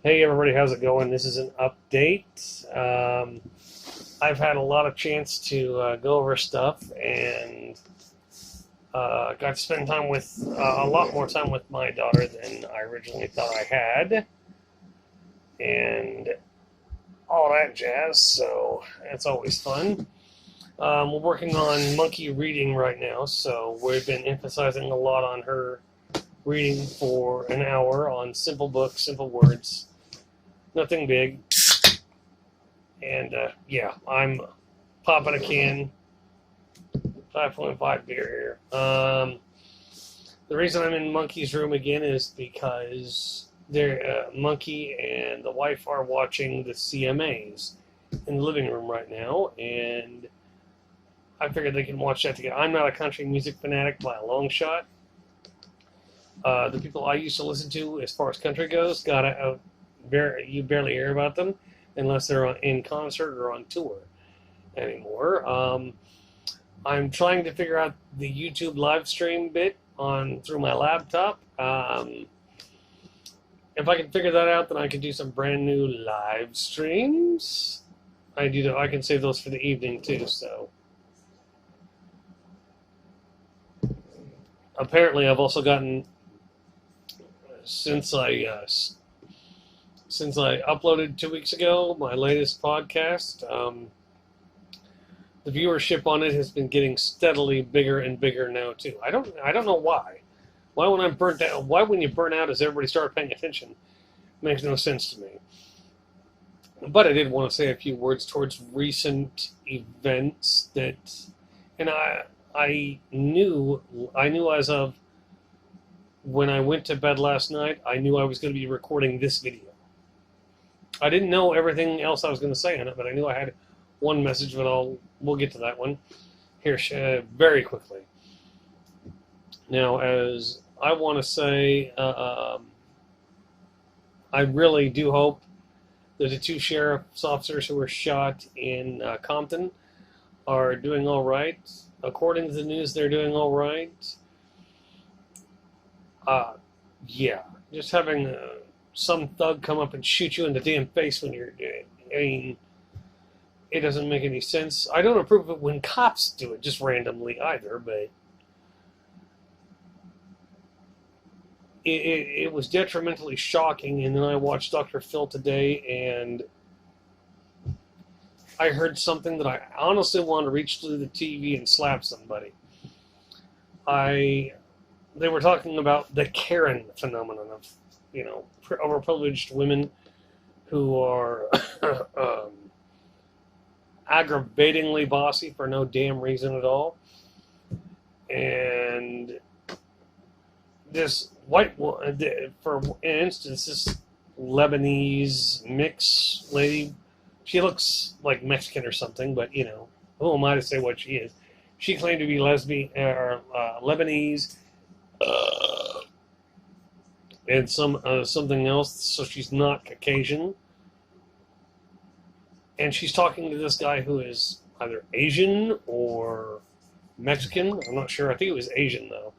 Hey everybody, how's it going? This is an update. I've had a lot of chance to go over stuff and got to spend time with a lot more time with my daughter than I originally thought I had, and all that jazz. So it's always fun. We're working on monkey reading right now, so we've been emphasizing a lot on her reading for an hour on simple books, simple words, nothing big. And yeah, I'm popping a can, 5.5 beer here. The reason I'm in Monkey's room again is because Monkey and the wife are watching the CMAs in the living room right now, and I figured they can watch that together. I'm not a country music fanatic by a long shot. The people I used to listen to, as far as country goes, you barely hear about them unless they're in concert or on tour anymore. I'm trying to figure out the YouTube live stream bit through my laptop. If I can figure that out, then I can do some brand new live streams. I can save those for the evening too. So apparently, I've also gotten since I uploaded 2 weeks ago my latest podcast. The viewership on it has been getting steadily bigger and bigger now too. I don't know why. Why when I'm burnt out? Why when you burn out does everybody start paying attention? Makes no sense to me. But I did want to say a few words towards recent events and I knew as of when I went to bed last night, I knew I was going to be recording this video. I didn't know everything else I was going to say on it, but I knew I had one message, but we'll get to that one here very quickly. Now, as I want to say, I really do hope that the two sheriff's officers who were shot in Compton are doing all right. According to the news, they're doing all right. Yeah, just having some thug come up and shoot you in the damn face when you're, I mean, it doesn't make any sense. I don't approve of it when cops do it just randomly either, but it was detrimentally shocking. And then I watched Dr. Phil today, and I heard something that I honestly wanted to reach through the TV and slap somebody. They were talking about the Karen phenomenon of, overprivileged women who are aggravatingly bossy for no damn reason at all. And this for instance, this Lebanese mix lady, she looks like Mexican or something, but who am I to say what she is? She claimed to be lesbian or Lebanese, and something else, so she's not Caucasian. And she's talking to this guy who is either Asian or Mexican. I'm not sure. I think it was Asian, though.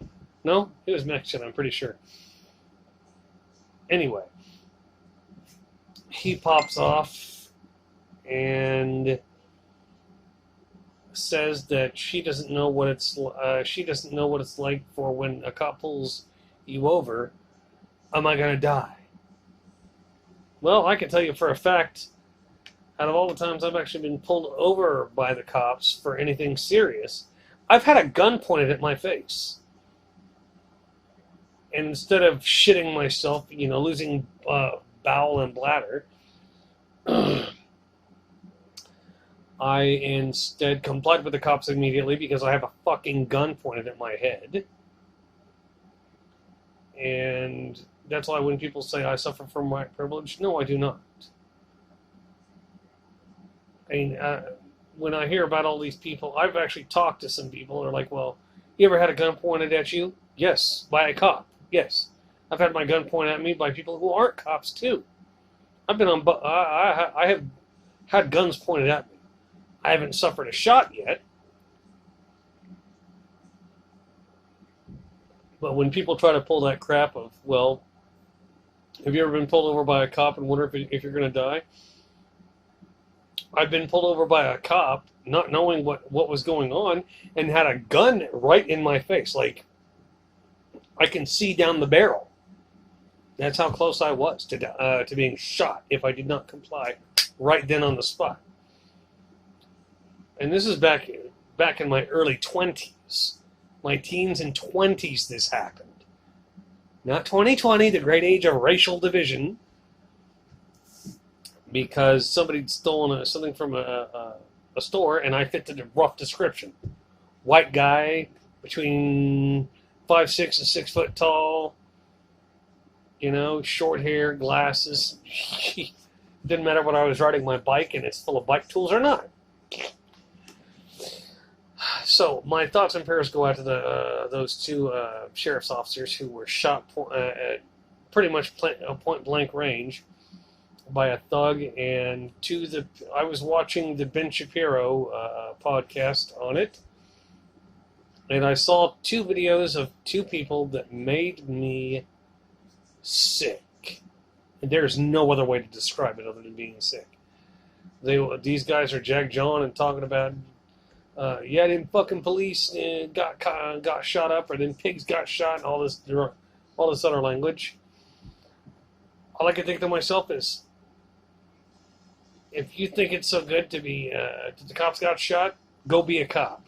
No, it was Mexican, I'm pretty sure. Anyway, he pops off and says that she doesn't know what it's like for when a cop pulls you over. Am I gonna die? Well, I can tell you for a fact, out of all the times I've actually been pulled over by the cops for anything serious, I've had a gun pointed at my face. And instead of shitting myself, losing bowel and bladder, I instead complied with the cops immediately because I have a fucking gun pointed at my head. And that's why when people say I suffer from white privilege, no, I do not. I mean, when I hear about all these people, I've actually talked to some people who are like, well, you ever had a gun pointed at you? Yes. By a cop? Yes. I've had my gun pointed at me by people who aren't cops, too. I've been on, I have had guns pointed at me. I haven't suffered a shot yet. But when people try to pull that crap of, well, Have you ever been pulled over by a cop and wonder if you're going to die? I've been pulled over by a cop, not knowing what was going on, and had a gun right in my face. Like, I can see down the barrel. That's how close I was to being shot if I did not comply right then on the spot. And this is back in my early 20s. My teens and 20s this happened. Not 2020, the great age of racial division, because somebody'd stolen something from a store, and I fit the rough description. White guy, between 5'6" and 6 foot tall, short hair, glasses. Didn't matter what I was riding my bike, and it's full of bike tools or not. So my thoughts and prayers go out to those two sheriff's officers who were shot at pretty much point blank range by a thug. And I was watching the Ben Shapiro podcast on it, and I saw 2 videos of 2 people that made me sick. And there's no other way to describe it other than being sick. These guys are Jack John and talking about, them fucking police got shot up, or them pigs got shot, and all this other language. All I can think to myself is, if you think it's so good to be, the cops got shot, go be a cop.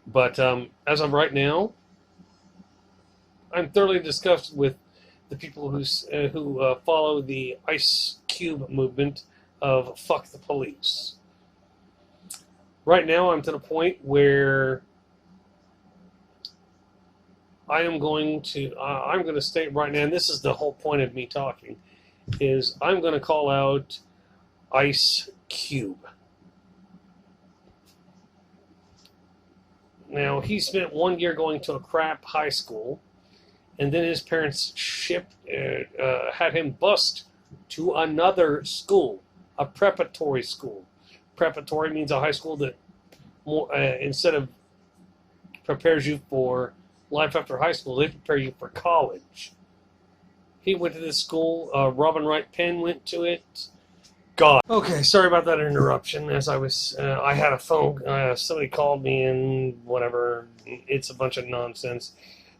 But as of right now, I'm thoroughly disgusted with the people who follow the Ice Cube movement of fuck the police. Right now, I'm to the point where I'm going to state right now, and this is the whole point of me talking, is I'm going to call out Ice Cube. Now, he spent 1 year going to a crap high school, and then his parents had him bused to another school, a preparatory school. Preparatory means a high school that instead of prepares you for life after high school, they prepare you for college. He went to this school. Robin Wright Penn went to it. God. Okay, sorry about that interruption. As I had a phone. Somebody called me and whatever. It's a bunch of nonsense.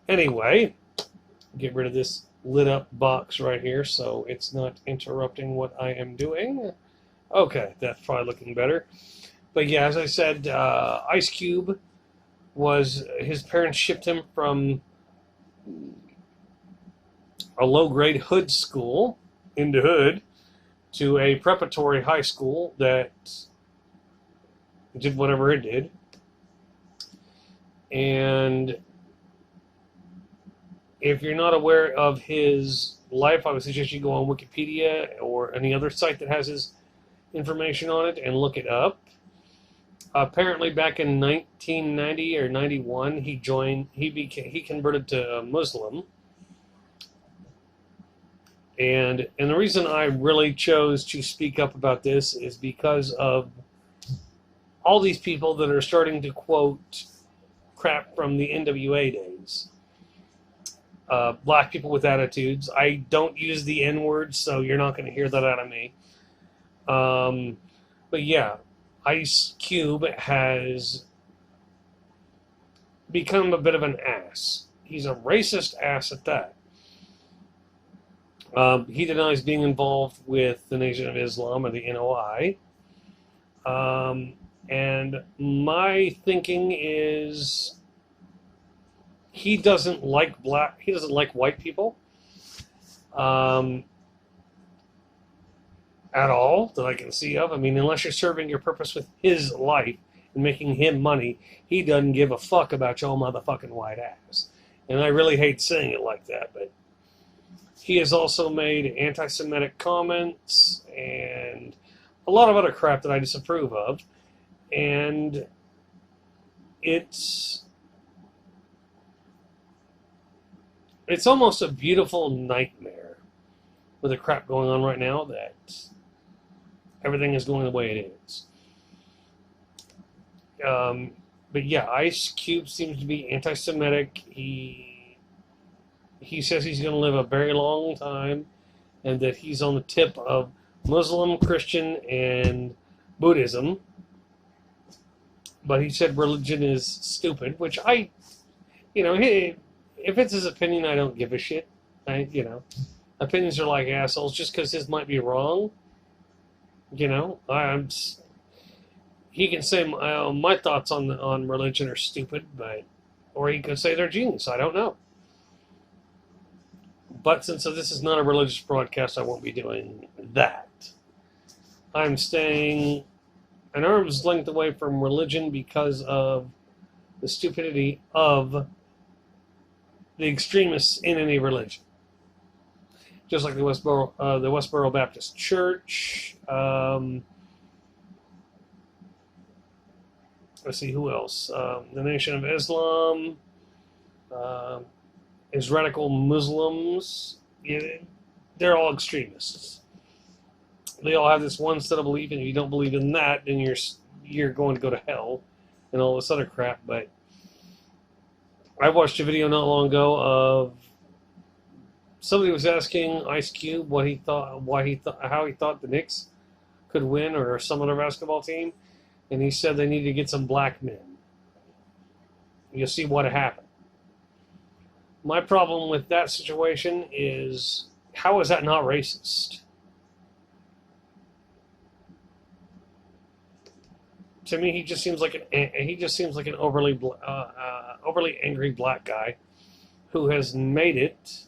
Anyway, get rid of this lit up box right here so it's not interrupting what I am doing. Okay, that's probably looking better. But yeah, as I said, Ice Cube his parents shipped him from a low-grade hood school in the hood to a preparatory high school that did whatever it did. And if you're not aware of his life, I would suggest you go on Wikipedia or any other site that has his information on it and look it up. Apparently, back in 1990 or 91, he converted to Muslim. And the reason I really chose to speak up about this is because of all these people that are starting to quote crap from the NWA days. Black people with attitudes. I don't use the N-word, so you're not going to hear that out of me. But yeah, Ice Cube has become a bit of an ass. He's a racist ass at that. He denies being involved with the Nation of Islam or the NOI. And my thinking is he doesn't like white people. At all that I can see of. I mean, unless you're serving your purpose with his life and making him money, he doesn't give a fuck about your motherfucking white ass. And I really hate saying it like that, but he has also made anti-Semitic comments and a lot of other crap that I disapprove of. And it's almost a beautiful nightmare with the crap going on right now that everything is going the way it is. But yeah, Ice Cube seems to be anti-Semitic. He says he's going to live a very long time, and that he's on the tip of Muslim, Christian, and Buddhism. But he said religion is stupid, which hey, if it's his opinion, I don't give a shit. Opinions are like assholes. Just because his might be wrong, he can say my thoughts on religion are stupid, or he could say they're genius. I don't know. But since this is not a religious broadcast, I won't be doing that. I'm staying an arm's length away from religion because of the stupidity of the extremists in any religion. Just like the Westboro Baptist Church. Let's see, who else? The Nation of Islam. Is radical Muslims. They're all extremists. They all have this one set of belief, and if you don't believe in that, then you're going to go to hell and all this other crap. But I watched a video not long ago of somebody was asking Ice Cube how he thought the Knicks could win or some other basketball team, and he said they needed to get some black men. You'll see what happened. My problem with that situation is, how is that not racist? To me, he just seems like an overly angry black guy who has made it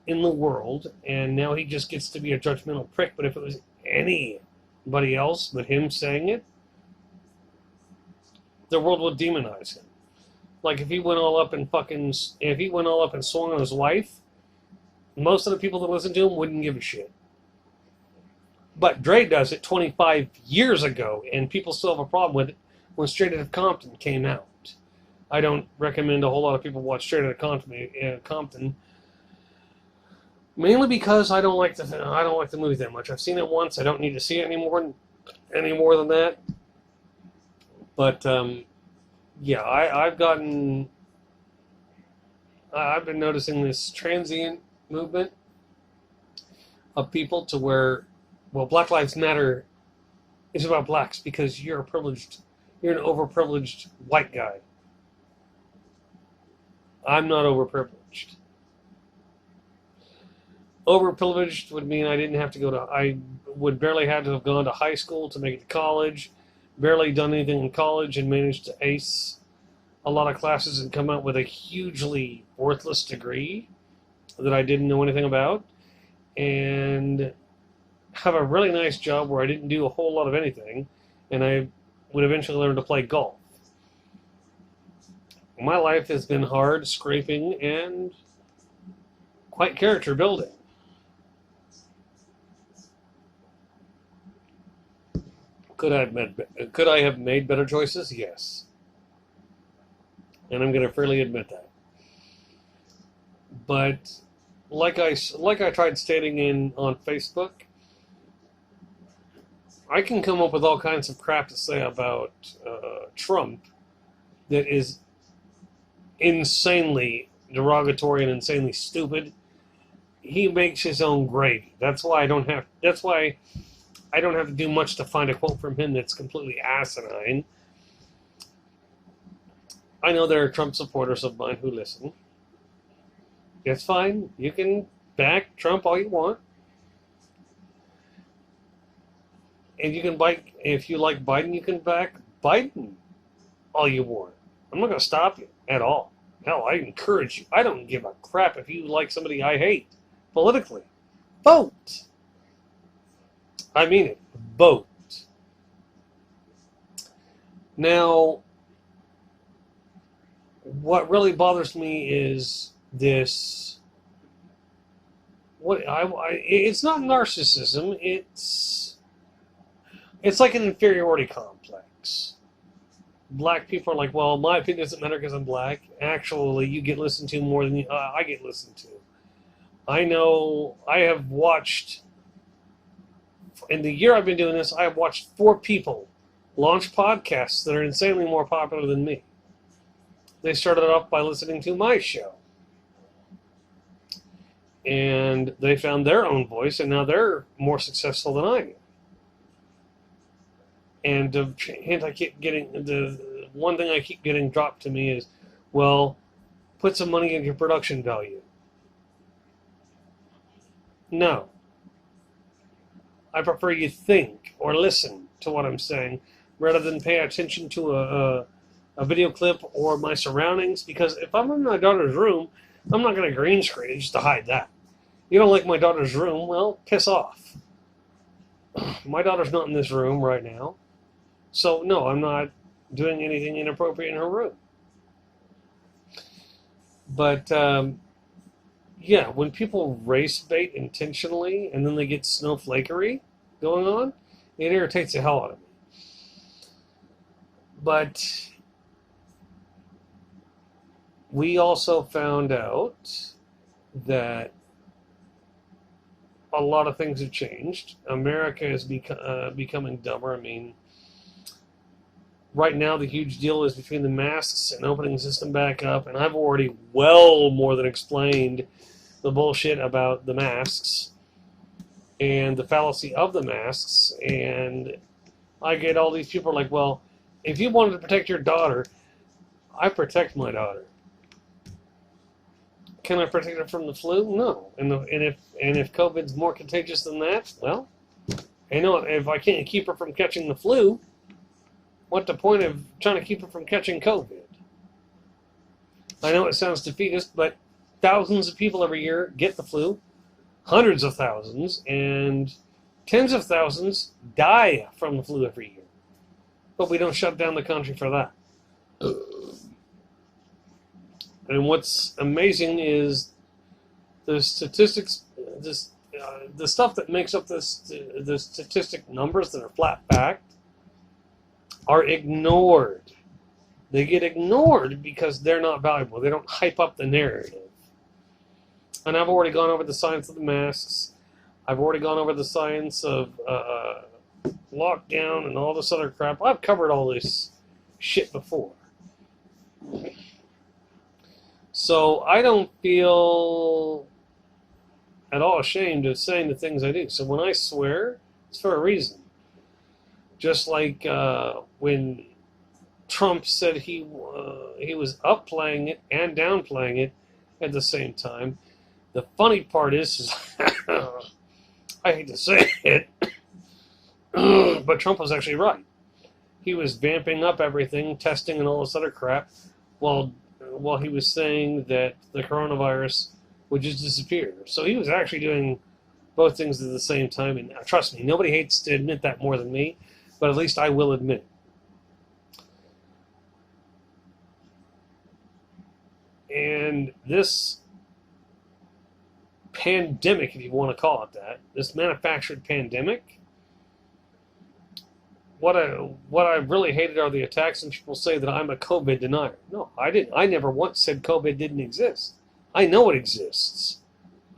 in the world, and now he just gets to be a judgmental prick. But if it was anybody else but him saying it, the world would demonize him. Like if he went all up and swung on his wife, most of the people that listen to him wouldn't give a shit. But Dre does it 25 years ago, and people still have a problem with it when Straight Outta Compton came out. I don't recommend a whole lot of people watch Straight Outta Compton, mainly because I don't like the movie that much. I've seen it once. I don't need to see it any more than that. But yeah, I've been noticing this transient movement of people to where, well, Black Lives Matter is about blacks because you're an overprivileged white guy. I'm not overprivileged. Overprivileged would mean I would barely have to have gone to high school to make it to college, barely done anything in college and managed to ace a lot of classes and come out with a hugely worthless degree that I didn't know anything about, and have a really nice job where I didn't do a whole lot of anything, and I would eventually learn to play golf. My life has been hard, scraping, and quite character building. Could I have made better choices? Yes. And I'm going to freely admit that. But like I tried stating on Facebook, I can come up with all kinds of crap to say about Trump that is insanely derogatory and insanely stupid. He makes his own gravy. That's why I don't have to do much to find a quote from him that's completely asinine. I know there are Trump supporters of mine who listen. It's fine. You can back Trump all you want. And you can if you like Biden, you can back Biden all you want. I'm not going to stop you at all. Hell, I encourage you. I don't give a crap if you like somebody I hate politically. Vote. I mean it. Vote. Now, what really bothers me is this. It's not narcissism. It's like an inferiority complex. Black people are like, well, my opinion doesn't matter because I'm black. Actually, you get listened to more than I get listened to. I know. I have watched. In the year I've been doing this, I have watched 4 people launch podcasts that are insanely more popular than me. They started off by listening to my show. And they found their own voice, and now they're more successful than I am. And the hint I keep getting, the one thing I keep getting dropped to me is, well, put some money into your production value. No. I prefer you think or listen to what I'm saying rather than pay attention to a video clip or my surroundings, because if I'm in my daughter's room, I'm not going to green screen just to hide that. You don't like my daughter's room? Well, piss off. My daughter's not in this room right now. So, no, I'm not doing anything inappropriate in her room. But, yeah, when people race bait intentionally and then they get snowflakery going on, it irritates the hell out of me. But we also found out that a lot of things have changed. America is becoming dumber. I mean, right now the huge deal is between the masks and opening the system back up, and I've already well more than explained the bullshit about the masks and the fallacy of the masks, and I get all these people like, well, if you wanted to protect your daughter, I protect my daughter. Can I protect her from the flu? No. And if COVID's more contagious than that, well, I know if I can't keep her from catching the flu, what's the point of trying to keep her from catching COVID? I know it sounds defeatist, but thousands of people every year get the flu, hundreds of thousands, and tens of thousands die from the flu every year. But we don't shut down the country for that. And what's amazing is the statistics, the stuff that makes up the statistic numbers that are flat-backed are ignored. They get ignored because they're not valuable. They don't hype up the narrative. And I've already gone over the science of the masks. I've already gone over the science of lockdown and all this other crap. I've covered all this shit before. So I don't feel at all ashamed of saying the things I do. So when I swear, it's for a reason. Just like when Trump said he was upplaying it and downplaying it at the same time. The funny part is I hate to say it, but Trump was actually right. He was vamping up everything, testing and all this other crap, while he was saying that the coronavirus would just disappear. So he was actually doing both things at the same time. And trust me, nobody hates to admit that more than me, but at least I will admit it. And this pandemic, if you want to call it that, this manufactured pandemic, what I really hated are the attacks, and people say that I'm a COVID denier. No, I didn't. I never once said COVID didn't exist. I know it exists.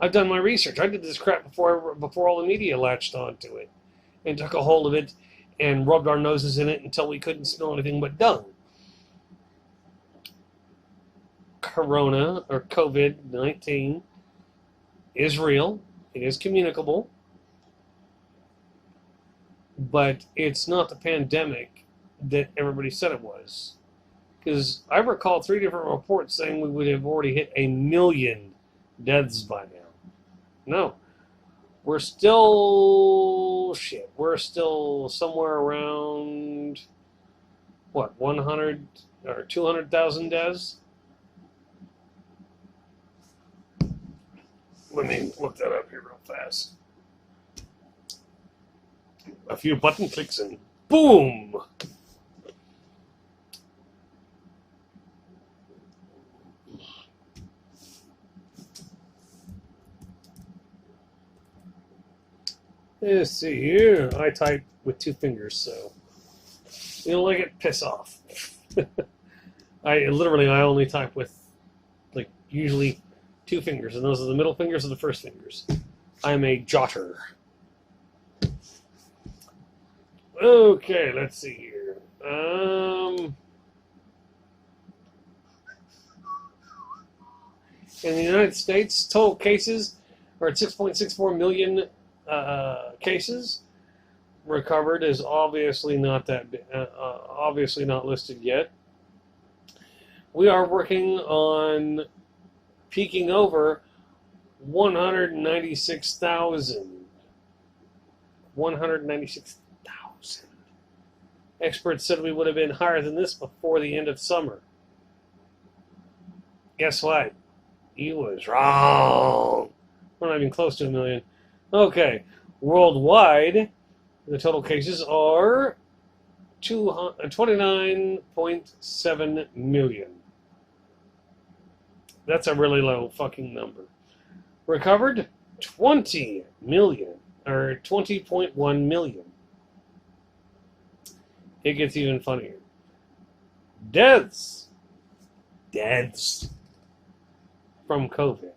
I've done my research. I did this crap before all the media latched onto it and took a hold of it and rubbed our noses in it until we couldn't smell anything but dung. Corona, or COVID-19, is real. It is communicable. But it's not the pandemic that everybody said it was. Because I recall 3 different reports saying we would have already hit 1 million deaths by now. No. We're still somewhere around, 100 or 200,000 deaths? Let me look that up here real fast. A few button clicks and boom! Let's see here. I type with 2 fingers, so you don't like it? Piss off. I only type with, usually 2 fingers, and those are the middle fingers or the first fingers. I'm a jotter. Okay, let's see here. In the United States, total cases are at 6.64 million cases. Recovered is obviously not obviously not listed yet. We are working on peaking over 196,000. 196,000. Experts said we would have been higher than this before the end of summer. Guess what? You was wrong. We're not even close to a million. Okay. Worldwide, the total cases are 29.7 million. That's a really low fucking number. Recovered, 20 million, or 20.1 million. It gets even funnier. Deaths from COVID.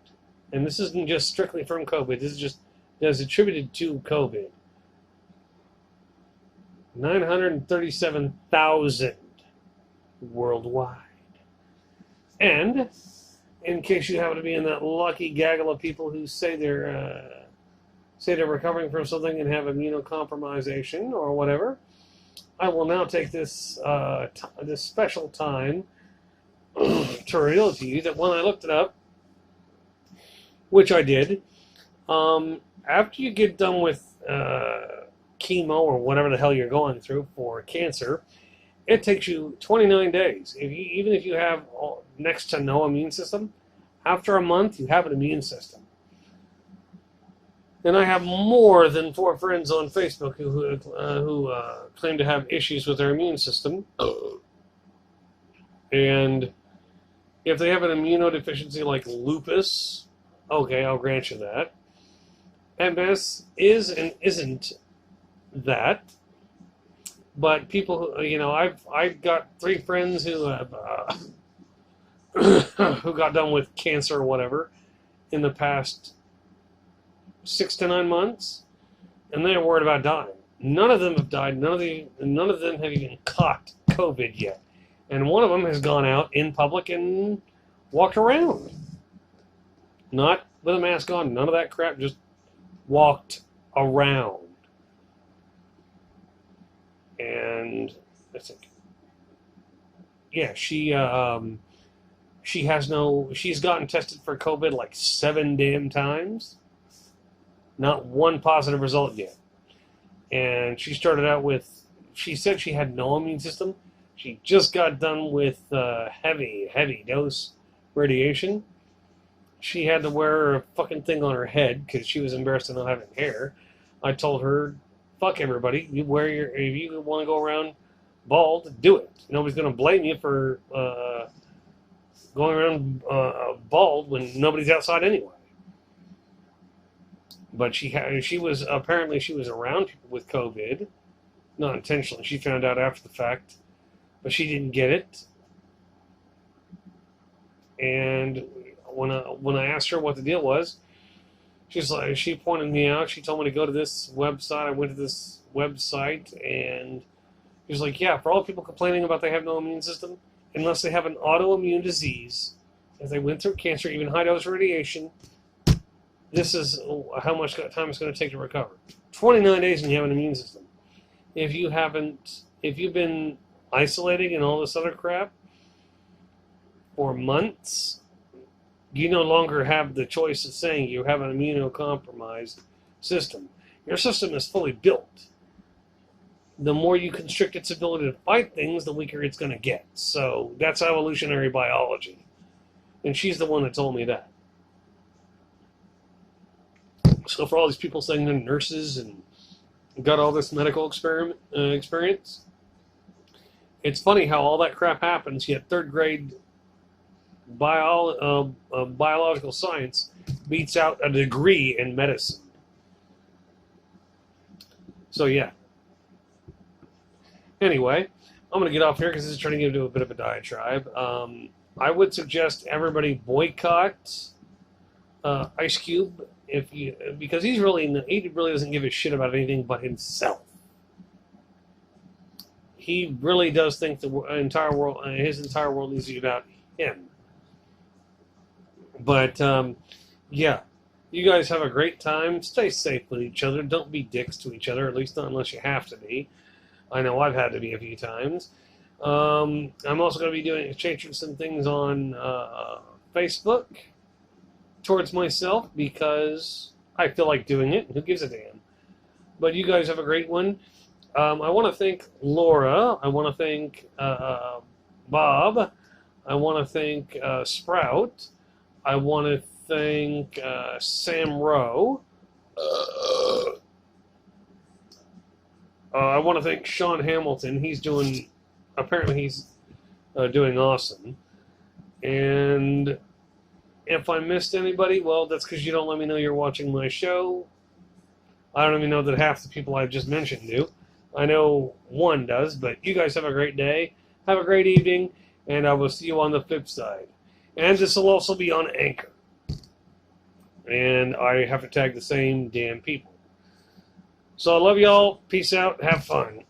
And this isn't just strictly from COVID. This is just that's attributed to COVID. 937,000 worldwide. And in case you happen to be in that lucky gaggle of people who say they're recovering from something and have immunocompromisation or whatever, I will now take this this special time to reveal to you that when I looked it up, which I did, after you get done with chemo or whatever the hell you're going through for cancer, it takes you 29 days. Even if you have next to no immune system, after a month you have an immune system. And I have more than 4 friends on Facebook who claim to have issues with their immune system. And if they have an immunodeficiency like lupus, okay, I'll grant you that. MS is and isn't that. But people, I've got 3 friends who have who got done with cancer or whatever in the past 6 to 9 months, and they're worried about dying. None of them have died. None of them have even caught COVID yet. And one of them has gone out in public and walked around. Not with a mask on, none of that crap, just walked around. And I think, yeah, she's gotten tested for COVID like 7 damn times. Not one positive result yet. And she started out she said she had no immune system. She just got done with heavy dose radiation. She had to wear a fucking thing on her head because she was embarrassed of not having hair. I told her, fuck everybody. If you want to go around bald, do it. Nobody's going to blame you for going around bald when nobody's outside anyway. But she was around people with COVID, not intentionally. She found out after the fact, but she didn't get it. And when I asked her what the deal was, she pointed me out. She told me to go to this website. I went to this website, and she was like, "Yeah, for all people complaining about they have no immune system, unless they have an autoimmune disease, if they went through cancer, even high dose radiation." This is how much time it's going to take to recover. 29 days and you have an immune system. If you've been isolating and all this other crap for months, you no longer have the choice of saying you have an immunocompromised system. Your system is fully built. The more you constrict its ability to fight things, the weaker it's going to get. So that's evolutionary biology. And she's the one that told me that. So for all these people saying they're nurses and got all this medical experience, it's funny how all that crap happens, yet 3rd grade biological science beats out a degree in medicine. So yeah. Anyway, I'm going to get off here because this is turning into a bit of a diatribe. I would suggest everybody boycott Ice Cube because he really doesn't give a shit about anything but himself. he really does think the entire world, his entire world needs to be about him. But yeah, you guys have a great time. Stay safe with each other. Don't be dicks to each other, at least not unless you have to be. I know I've had to be a few times. I'm also going to be changing some things on Facebook towards myself because I feel like doing it. Who gives a damn? But you guys have a great one. I want to thank Laura. I want to thank Bob. I want to thank Sprout. I want to thank Sam Rowe. I want to thank Sean Hamilton. Apparently he's doing awesome. And if I missed anybody, well, that's because you don't let me know you're watching my show. I don't even know that half the people I've just mentioned do. I know one does, but you guys have a great day. Have a great evening, and I will see you on the flip side. And this will also be on Anchor. And I have to tag the same damn people. So I love y'all. Peace out. Have fun.